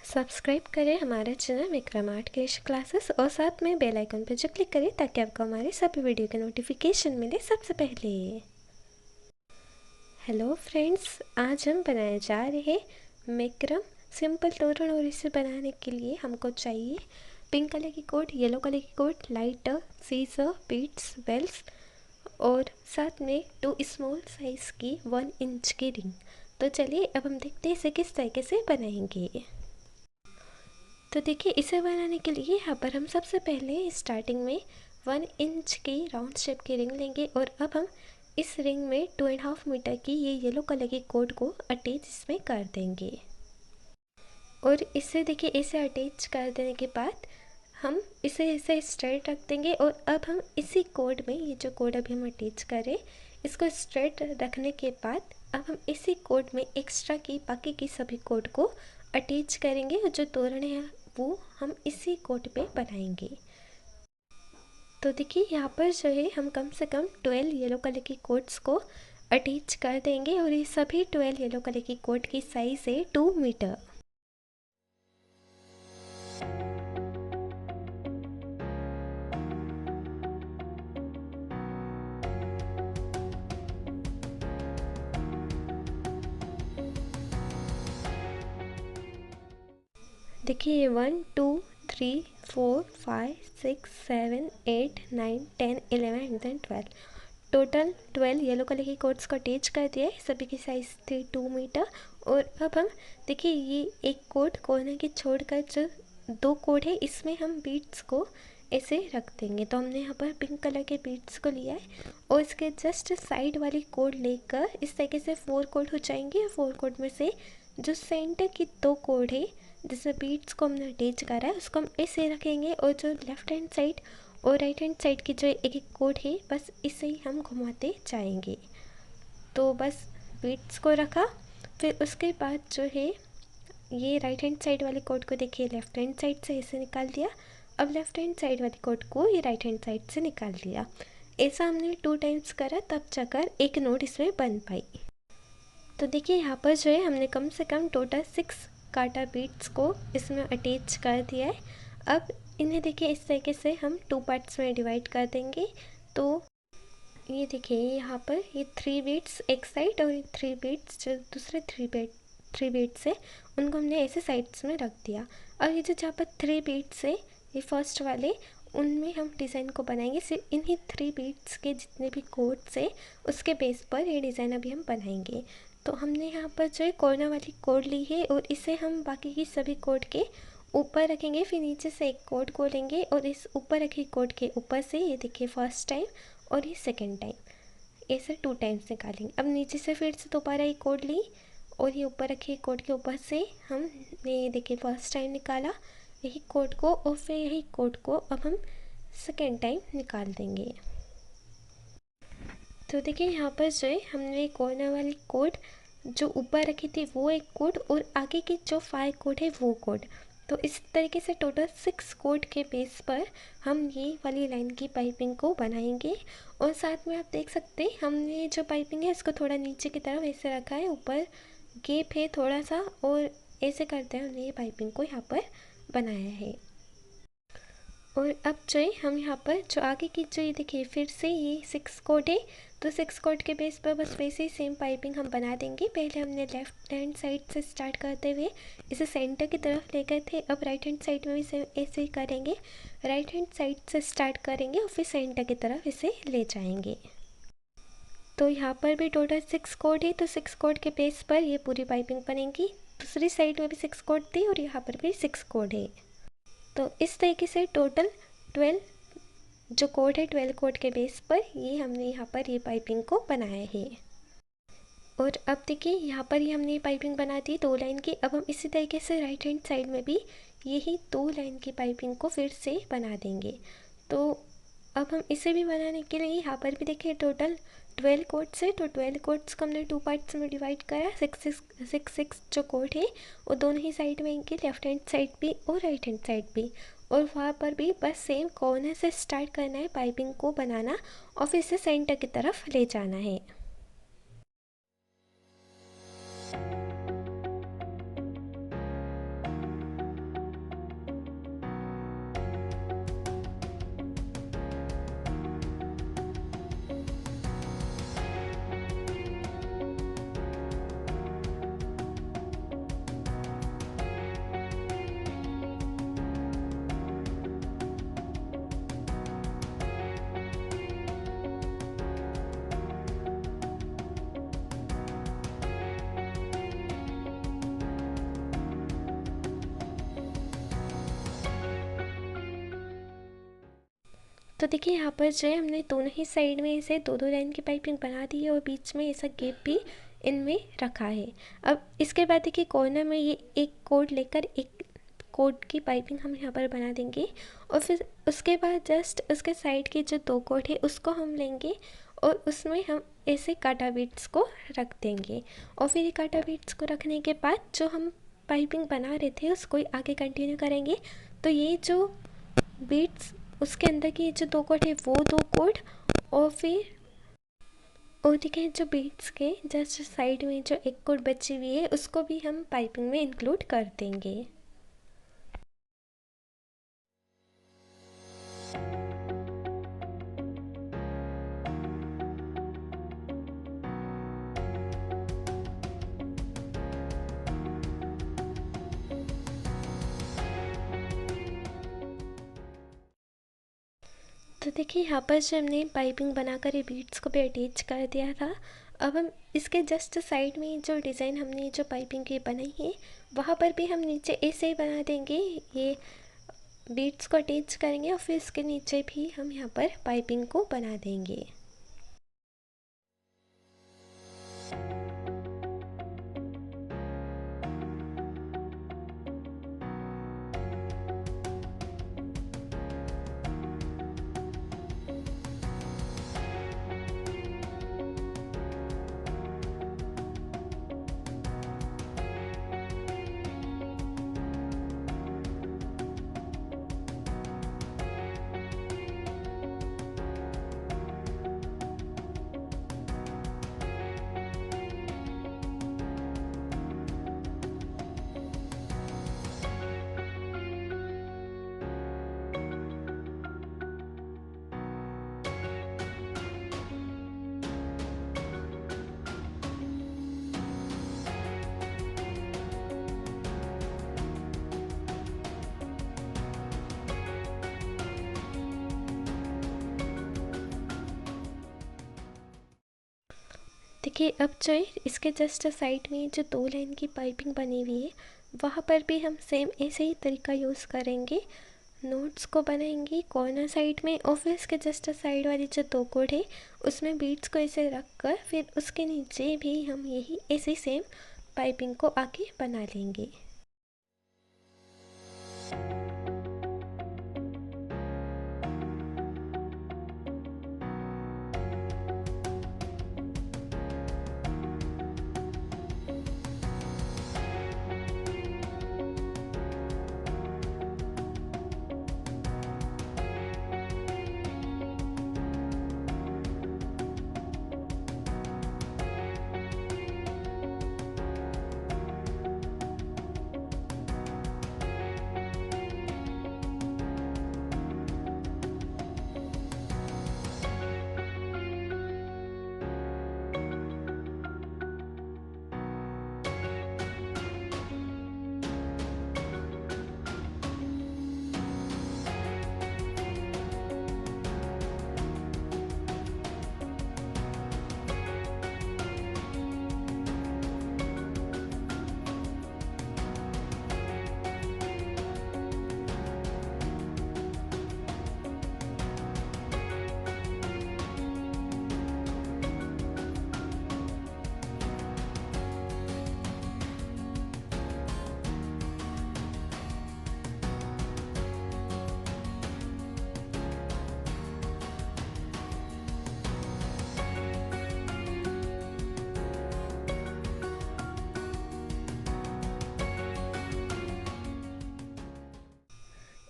Subscribe करें हमारा channel Vikram art creation classes और साथ में बेल आइकन पर जो क्लिक करें ताकि आपको हमारे सभी वीडियो के नोटिफिकेशन मिले सबसे पहले। हेलो फ्रेंड्स, आज हम बनाने जा रहे हैं विक्रम सिंपल तोरण और इसे बनाने के लिए हमको चाहिए पिंक कलर की कोट, येलो कलर की coat, lighter, scissor, beads, bells और साथ में 2 स्मॉल साइज़ की 1 इंच की रिंग। तो चलिए अब हम देखते हैं इसे किस तरीके से बनाएंगे। तो देखिए, इसे बनाने के लिए यहाँ पर हम सबसे पहले स्टार्टिंग में 1 इंच की राउंड शेप की रिंग लेंगे और अब हम इस रिंग में 2.5 मीटर की ये येलो कलर की कोड को अटैच इसमें कर देंगे। और इसे देखिए, इसे अटैच कर देने के बाद हम इसे ऐसे स्ट्रेट रख देंगे और अब हम इसी कोड में ये जो कोड अभी हम अटैच करें इसको स्ट्रेट रखने के बाद अब हम इसी कोड में एक्स्ट्रा की बाकी की सभी कोड को अटैच करेंगे और जो तोरण है वो हम इसी कोड पे बनाएंगे। तो देखिए, यहाँ पर जो है हम कम से कम 12 येलो कलर की कोड्स को अटैच कर देंगे और ये सभी 12 येलो कलर की कोड की साइज़ है 2 मीटर। देखिए, 1 2 3 4 5 6 7 8 9 10 11 and then 12 total 12 yellow colour की कोड्स को अटैच कर दिया है। सभी की साइज़ थी 2 मीटर। और अब हम देखिए, ये एक कोड कोने की छोड़कर जो 2 कोड है इसमें हम बीड्स को ऐसे रख देंगे। तो हमने यहाँ पर पिंक कलर के बीड्स को लिया है और इसके जस्ट साइड वाली कोड लेकर इस तरीके से 4 कोड हो जाएंगे। 4 कोड में से जो सेंटर की 2 कोड है जिसमें बीड्स को हमने अटैच करा है उसको हम ऐसे रखेंगे और जो लेफ्ट हैंड साइड और राइट हैंड साइड की जो एक एक कोड है बस इसे ही हम घुमाते जाएंगे। तो बस बीड्स को रखा, फिर उसके बाद जो है ये राइट हैंड साइड वाले कोड को देखिए लेफ्ट हैंड साइड से ऐसे निकाल दिया। अब लेफ्ट हैंड साइड वाले कोड को ये राइट हैंड साइड से निकाल दिया। ऐसा हमने 2 टाइम्स करा तब जाकर एक नोट इसमें बन पाई। तो देखिए, यहाँ पर जो है हमने कम से कम टोटल 6 काटा बीड्स को इसमें अटैच कर दिया है। अब इन्हें देखिए इस तरीके से हम 2 पार्ट्स में डिवाइड कर देंगे। तो ये देखिए, यहाँ पर ये 3 बीड्स एक साइड और ये 3 बीड्स जो दूसरे 3 बीड्स है उनको हमने ऐसे साइड्स में रख दिया। अब ये जो जहाँ पर 3 बीड्स है ये फर्स्ट वाले उनमें हम डिज़ाइन को बनाएंगे। सिर्फ इन्हीं 3 बीड्स के जितने भी कोड्स है उसके बेस पर ये डिज़ाइन अभी हम बनाएंगे। तो हमने यहाँ पर जो है कॉर्नर वाली कोड ली है और इसे हम बाकी की सभी कोड के ऊपर रखेंगे। फिर नीचे से एक कोड को लेंगे और इस ऊपर रखी कोड के ऊपर से ये देखिए फर्स्ट टाइम और ये सेकंड टाइम ऐसे 2 टाइम्स निकालेंगे। अब नीचे से फिर से दोबारा ये कोड ली और ये ऊपर रखी कोड के ऊपर से हमने ये देखिए फर्स्ट टाइम निकाला यही कोड को और फिर यही कोड को अब हम सेकेंड टाइम निकाल देंगे। तो देखिए, यहाँ पर जो है हमने कॉर्नर वाली कोड जो ऊपर रखी थी वो एक कोड और आगे की जो 5 कोड है वो कोड। तो इस तरीके से टोटल 6 कोड के बेस पर हम ये वाली लाइन की पाइपिंग को बनाएंगे। और साथ में आप देख सकते हैं हमने जो पाइपिंग है इसको थोड़ा नीचे की तरफ ऐसे रखा है, ऊपर गैप है थोड़ा सा और ऐसे करते हैं हमने ये पाइपिंग को यहाँ पर बनाया है। और अब जो है हम यहाँ पर जो आगे की जो ये देखिए फिर से ये 6 कोड है तो 6 कोड के बेस पर बस वैसे ही सेम पाइपिंग हम बना देंगे। पहले हमने लेफ्ट हैंड साइड से स्टार्ट करते हुए इसे सेंटर की तरफ ले गए थे, अब राइट हैंड साइड में भी सेम ऐसे ही करेंगे। राइट हैंड साइड से स्टार्ट करेंगे और फिर सेंटर की तरफ इसे ले जाएंगे। तो यहाँ पर भी टोटल 6 कोड है तो 6 कोड के बेस पर ये पूरी पाइपिंग बनेगी। दूसरी साइड में भी 6 कोड थी और यहाँ पर भी 6 कोड है। तो इस तरीके से टोटल 12 जो कोड है 12 कोड के बेस पर ये हमने यहाँ पर ये पाइपिंग को बनाया है। और अब देखिए, यहाँ पर ही हमने ये पाइपिंग बना दी 2 लाइन की। अब हम इसी तरीके से राइट हैंड साइड में भी यही 2 लाइन की पाइपिंग को फिर से बना देंगे। तो अब हम इसे भी बनाने के लिए यहाँ पर भी देखिए टोटल 12 कोड्स है तो 12 कोड्स को हमने 2 पार्ट्स में डिवाइड करा। 6 जो कोड है वो दोनों ही साइड में आएंगे, लेफ्ट हैंड साइड भी और राइट हैंड साइड भी। और वहाँ पर भी बस सेम कॉर्नर से स्टार्ट करना है पाइपिंग को बनाना और फिर से सेंटर की तरफ ले जाना है। तो देखिए यहाँ पर जो है हमने दोनों ही साइड में इसे दो दो लाइन की पाइपिंग बना दी है और बीच में ऐसा गैप भी इनमें रखा है। अब इसके बाद देखिए कॉर्नर में ये एक कोड लेकर एक कोड की पाइपिंग हम यहाँ पर बना देंगे और फिर उसके बाद जस्ट उसके साइड के जो दो कोड है उसको हम लेंगे और उसमें हम ऐसे काटा बीट्स को रख देंगे। और फिर ये काटा बीट्स को रखने के बाद जो हम पाइपिंग बना रहे थे उसको आगे कंटिन्यू करेंगे। तो ये जो बीट्स उसके अंदर की जो दो कोड है वो दो कोड और फिर और देखिए जो बीट्स के जस्ट साइड में जो एक कोड बची हुई है उसको भी हम पाइपिंग में इंक्लूड कर देंगे। तो देखिए यहाँ पर जो हमने पाइपिंग बनाकर ये बीट्स को भी अटैच कर दिया था। अब हम इसके जस्ट साइड में जो डिज़ाइन हमने जो पाइपिंग की बनाई है वहाँ पर भी हम नीचे ऐसे ही बना देंगे, ये बीट्स को अटैच करेंगे और फिर इसके नीचे भी हम यहाँ पर पाइपिंग को बना देंगे। देखिए अब जो है इसके जस्ट साइड में जो दो लाइन की पाइपिंग बनी हुई है वहाँ पर भी हम सेम ऐसे ही तरीका यूज़ करेंगे, नोट्स को बनाएंगे कॉर्नर साइड में और फिर इसके जस्ट साइड वाली जो दो कोड है उसमें बीट्स को ऐसे रख कर फिर उसके नीचे भी हम यही ऐसे सेम पाइपिंग को आगे बना लेंगे।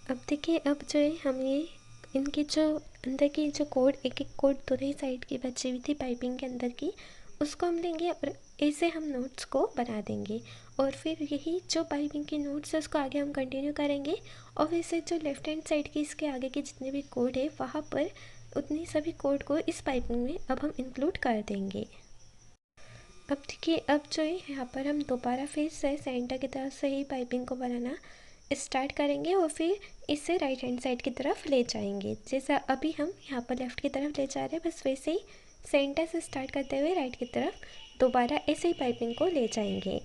अब देखिए अब जो है हम ये इनकी जो अंदर की जो कोड एक एक कोड दोनों ही साइड की बची हुई थी पाइपिंग के अंदर की उसको हम लेंगे और ऐसे हम नोट्स को बना देंगे और फिर यही जो पाइपिंग की नोट्स है उसको आगे हम कंटिन्यू करेंगे और फिर से जो लेफ्ट हैंड साइड की इसके आगे के जितने भी कोड है वहाँ पर उतनी सभी कोड को इस पाइपिंग में अब हम इंक्लूड कर देंगे। अब देखिए अब जो है यहाँ पर हम दोबारा फिर से सेंटर की तरफ से ही पाइपिंग को बनाना स्टार्ट करेंगे और फिर इसे राइट हैंड साइड की तरफ ले जाएंगे। जैसा अभी हम यहाँ पर लेफ़्ट की तरफ ले जा रहे हैं बस वैसे ही सेंटर से स्टार्ट करते हुए राइट की तरफ दोबारा ऐसे ही पाइपिंग को ले जाएंगे।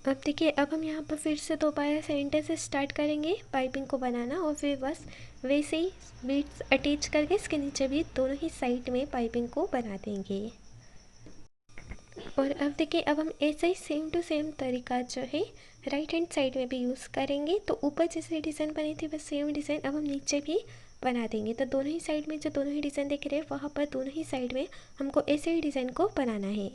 अब देखिए, अब हम यहाँ पर फिर से दोबारा सेंटर से स्टार्ट करेंगे पाइपिंग को बनाना, और फिर बस वैसे ही बीड्स अटैच करके इसके नीचे भी दोनों ही साइड में पाइपिंग को बना देंगे। और अब देखिए, अब हम ऐसे ही सेम टू सेम तरीका जो है राइट हैंड साइड में भी यूज़ करेंगे। तो ऊपर जैसे डिज़ाइन बनी थी बस सेम डिज़ाइन अब हम नीचे भी बना देंगे। तो दोनों ही साइड में जो दोनों ही डिज़ाइन देख रहे हैं वहाँ पर दोनों ही साइड में हमको ऐसे ही डिज़ाइन को बनाना है।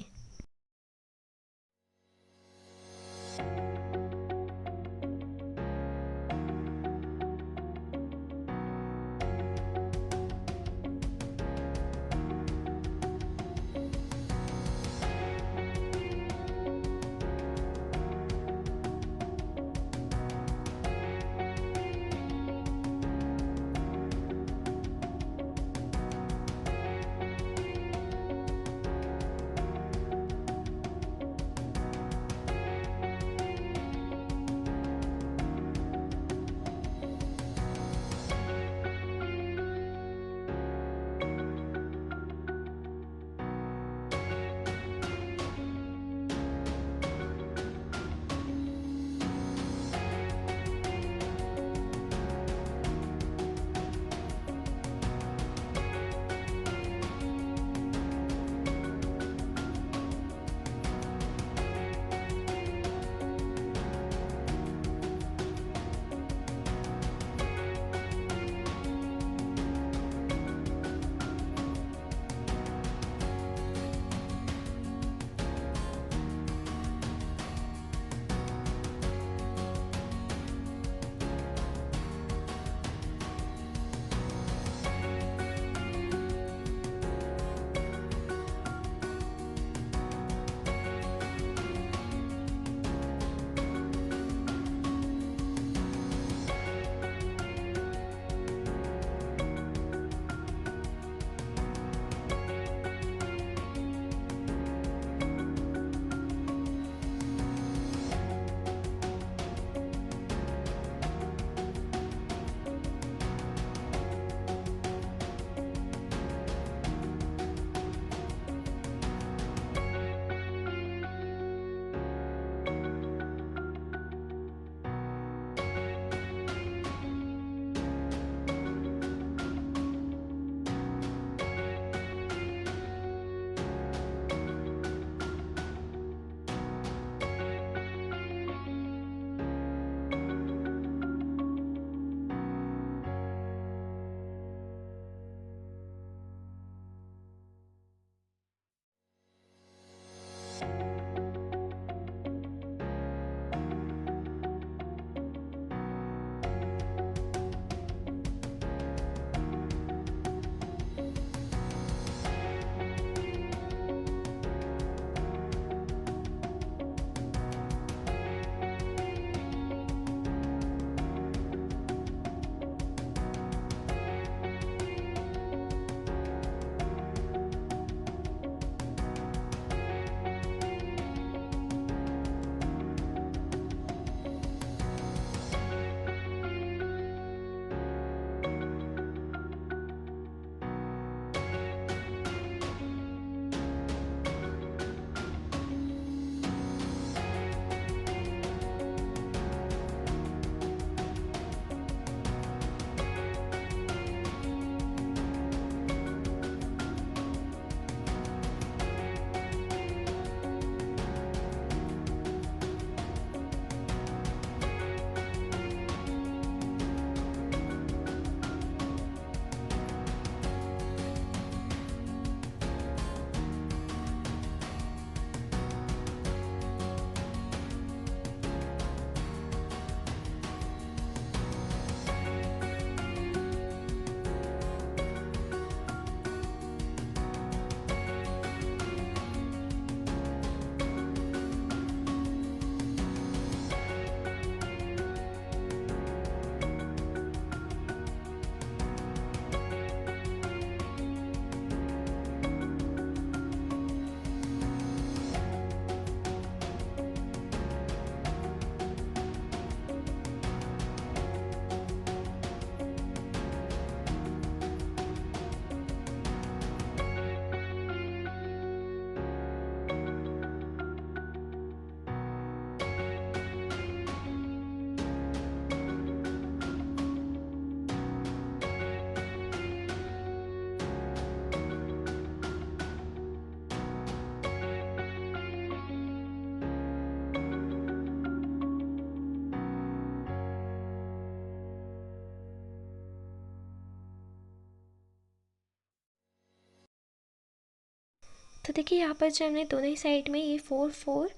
तो देखिए यहाँ पर जो हमने दोनों ही साइड में ये 4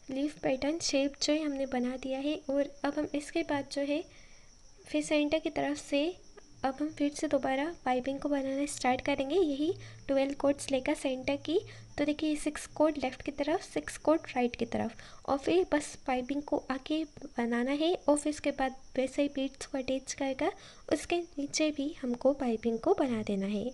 लीफ पैटर्न शेप जो है हमने बना दिया है। और अब हम इसके बाद जो है फिर सेंटर की तरफ से अब हम फिर से दोबारा पाइपिंग को बनाना स्टार्ट करेंगे, यही 12 कोट्स लेकर सेंटर की। तो देखिए 6 कोट लेफ़्ट की तरफ, 6 कोट राइट की तरफ, और फिर बस पाइपिंग को आगे बनाना है। और फिर उसके बाद वैसे ही बीड्स को अटैच कर उसके नीचे भी हमको पाइपिंग को बना देना है।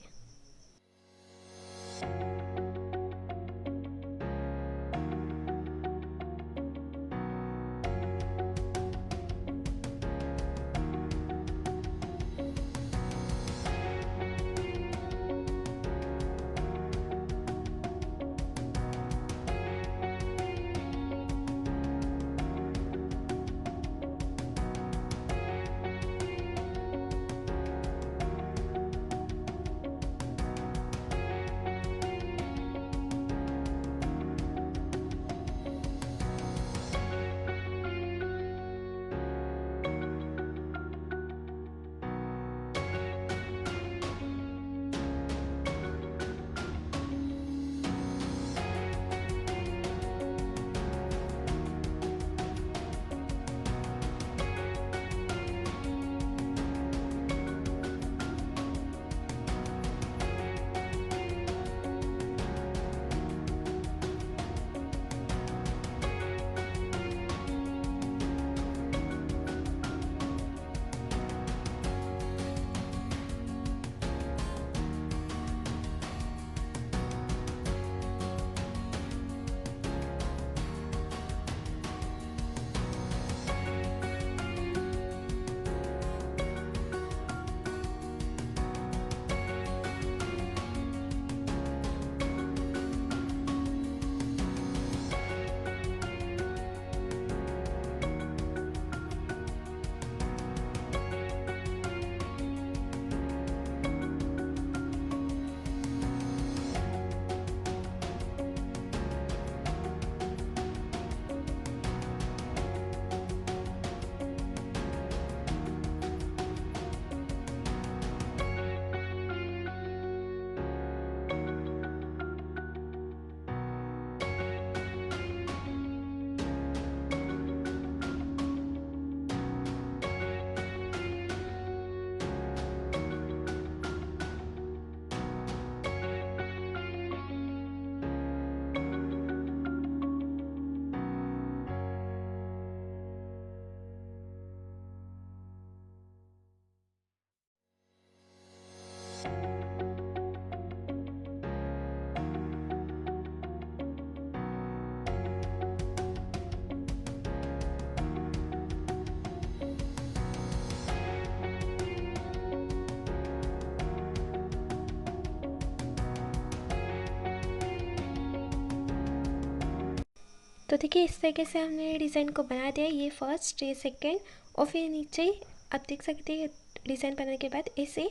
तो देखिए इस तरीके से हमने डिज़ाइन को बना दिया, ये फर्स्ट, ये सेकंड, और फिर नीचे आप देख सकते हैं डिज़ाइन बनाने के बाद ऐसे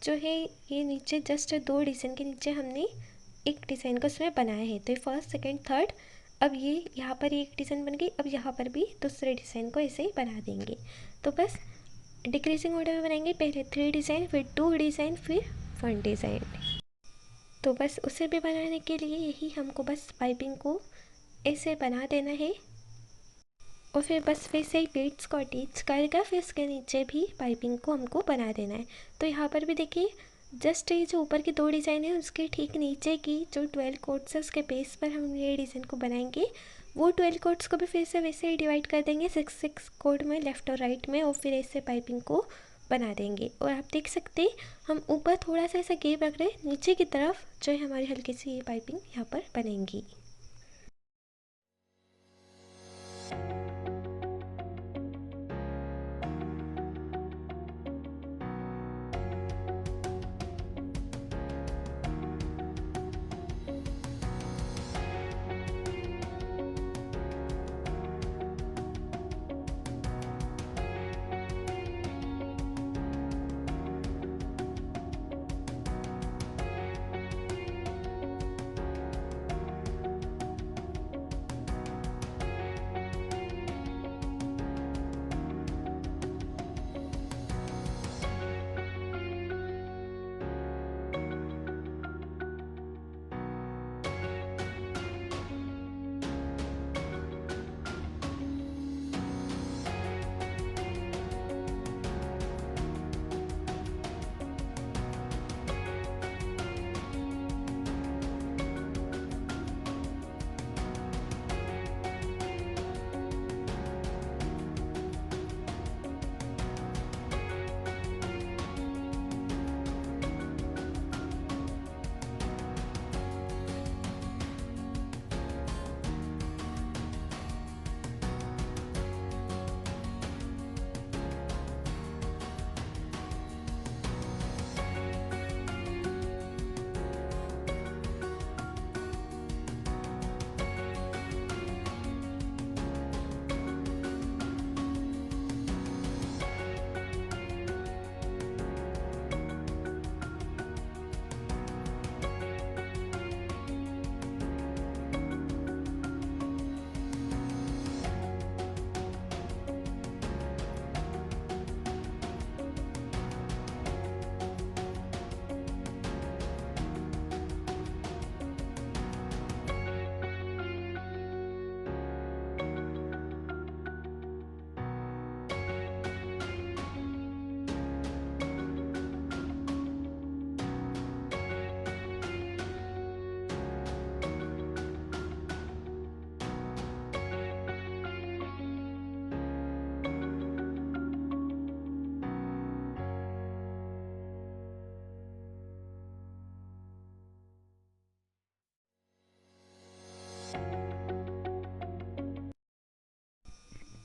जो है ये नीचे जस्ट 2 डिज़ाइन के नीचे हमने एक डिज़ाइन को इसमें बनाया है। तो ये फर्स्ट, सेकंड, थर्ड, अब ये यहाँ पर एक डिज़ाइन बन गई, अब यहाँ पर भी दूसरे डिज़ाइन को ऐसे ही बना देंगे। तो बस डिक्रीजिंग ऑर्डर में बनाएंगे, पहले 3 डिज़ाइन, फिर 2 डिज़ाइन, फिर 1 डिज़ाइन। तो बस उसे भी बनाने के लिए यही हमको बस पाइपिंग को ऐसे बना देना है, और फिर बस फिर से ही बीड्स को अटैच करके फिर उसके नीचे भी पाइपिंग को हमको बना देना है। तो यहाँ पर भी देखिए जस्ट ये जो ऊपर की 2 डिज़ाइन है उसके ठीक नीचे की जो 12 कोट्स है उसके बेस पर हम ये डिज़ाइन को बनाएंगे। वो 12 कोट्स को भी फिर से वैसे ही डिवाइड कर देंगे 6 कोड में, लेफ़्ट और राइट में, और फिर ऐसे पाइपिंग को बना देंगे। और आप देख सकते हैं हम ऊपर थोड़ा सा ऐसा गैप रख रहे हैं, नीचे की तरफ जो है हमारी हल्की सी ये पाइपिंग यहाँ पर बनेंगी।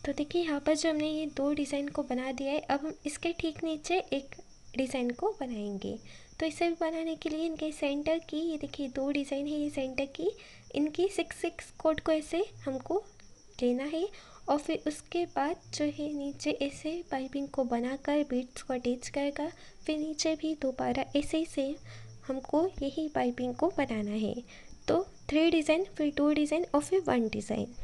तो देखिए यहाँ पर जो हमने ये दो डिज़ाइन को बना दिया है, अब हम इसके ठीक नीचे एक डिज़ाइन को बनाएंगे। तो इसे भी बनाने के लिए इनके सेंटर की, ये देखिए दो डिज़ाइन है, ये सेंटर की, इनकी 6 कोड को ऐसे हमको लेना है और फिर उसके बाद जो है नीचे ऐसे पाइपिंग को बनाकर बीड्स को अटैच करेगा। फिर नीचे भी दोबारा ऐसे ही सेम हमको यही पाइपिंग को बनाना है। तो 3 डिज़ाइन, फिर 2 डिज़ाइन और फिर 1 डिज़ाइन।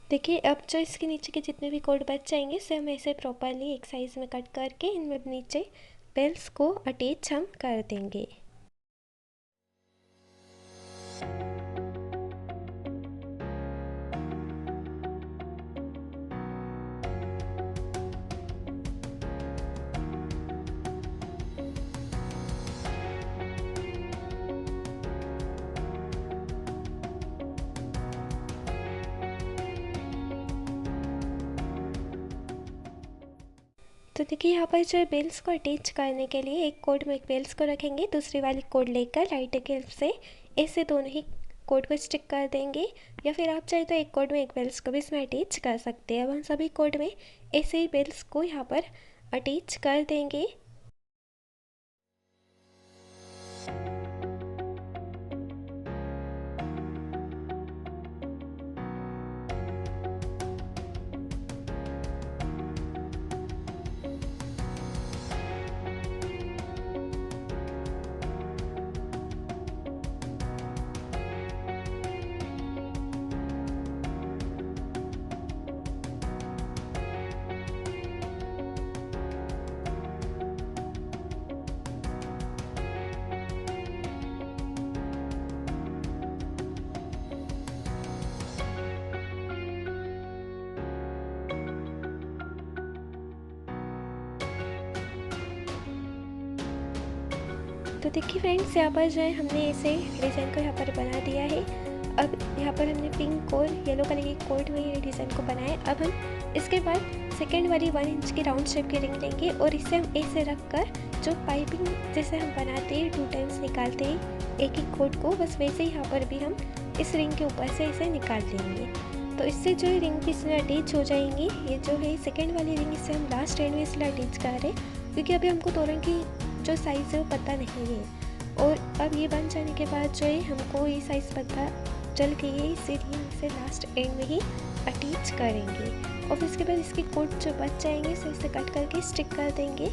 देखिए अब जो इसके नीचे के जितने भी कोड बच जाएंगे उसे हम ऐसे प्रॉपरली एक साइज़ में कट करके इनमें नीचे बेल्स को अटैच हम कर देंगे। तो देखिए यहाँ पर जो बेल्स को अटैच करने के लिए एक कोड में एक बेल्स को रखेंगे, दूसरी वाली कोड लेकर लाइटर की हेल्प से ऐसे दोनों ही कोड को स्टिक कर देंगे, या फिर आप चाहे तो एक कोड में एक बेल्स को भी इसमें अटैच कर सकते हैं। अब हम सभी कोड में ऐसे ही बेल्स को यहाँ पर अटैच कर देंगे। तो देखिए फ्रेंड्स, यहाँ पर जो है हमने ऐसे डिज़ाइन को यहाँ पर बना दिया है। अब यहाँ पर हमने पिंक और येलो कलर की कोड में ये डिज़ाइन को बनाया है। अब हम इसके बाद सेकेंड वाली 1 इंच की राउंड शेप की रिंग लेंगे और इसे हम ऐसे रख कर जो पाइपिंग जैसे हम बनाते हैं 2 टाइम्स निकालते हैं एक एक कोड को, बस वैसे ही यहाँ पर भी हम इस रिंग के ऊपर से इसे निकाल लेंगे। तो इससे जो है रिंग इसमें अटैच हो जाएंगी। ये जो है सेकेंड वाली रिंग, इसे हम लास्ट एंड में इसलिए अटैच कर रहे हैं क्योंकि अभी हमको तोरण की जो साइज़ है वो पता नहीं है, और अब ये बन जाने के बाद जो है हमको ये साइज़ पता चल गई है, इसीलिए इसे लास्ट एंड में ही अटैच करेंगे। और फिर इसके बाद इसके कोड जो बच जाएंगे इसे कट करके स्टिक कर देंगे।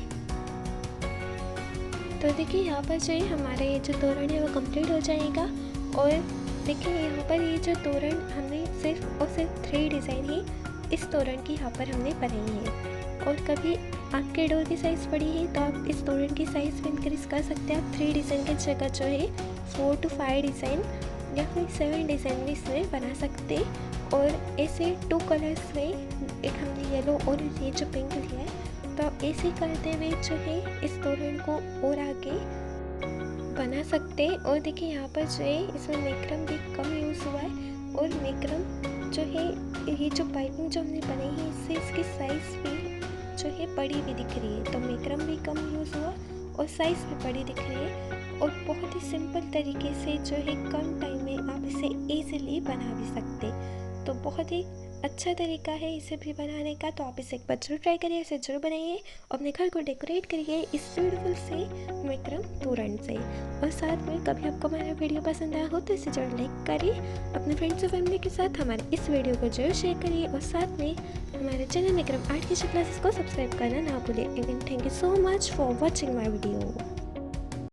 तो देखिए यहाँ पर जो है हमारा ये जो तोरण है वो कंप्लीट हो जाएगा। और देखिए यहाँ पर ये जो तोरण हमने सिर्फ और सिर्फ 3 डिज़ाइन ही इस तोरण की यहाँ पर हमने बनाई है। और कभी आपके डोर की साइज़ बड़ी है तो आप इस तोरण की साइज़ भी इंक्रीज़ कर सकते हैं। आप 3 डिज़ाइन की जगह जो है 4 to 5 डिज़ाइन या फिर 7 डिज़ाइन भी इसमें बना सकते हैं। और ऐसे 2 कलर्स में, एक हमने येलो और ये जो पिंक लिया है, तो ऐसे करते हुए जो है इस तोरण को और आगे बना सकते हैं। और देखिए यहाँ पर जो है इसमें मैक्रम भी कम यूज़ हुआ है, और मैक्रम जो है ये जो पाइपिंग जो हमने बनाई है इससे इसकी साइज़ भी जो है बड़ी भी दिख रही है। तो मैक्रम भी कम यूज़ हुआ और साइज़ भी बड़ी दिख रही है, और बहुत ही सिंपल तरीके से जो है कम टाइम में आप इसे ईज़िली बना भी सकते। तो बहुत ही अच्छा तरीका है इसे भी बनाने का। तो आप इसे एक बार जरूर ट्राई करिए, इसे जरूर बनाइए, अपने घर को डेकोरेट करिए इस ब्यूटीफुल से मैक्रम तोरण से। और साथ में कभी आपको हमारा वीडियो पसंद आया हो तो इसे जरूर लाइक करिए, अपने फ्रेंड्स और फैमिली के साथ हमारे इस वीडियो को जरूर शेयर करिए, और साथ में हमारे चैनल मैक्रम आर्ट की क्लासेस को सब्सक्राइब करना ना भूलिए। Again thank you so much for watching my video.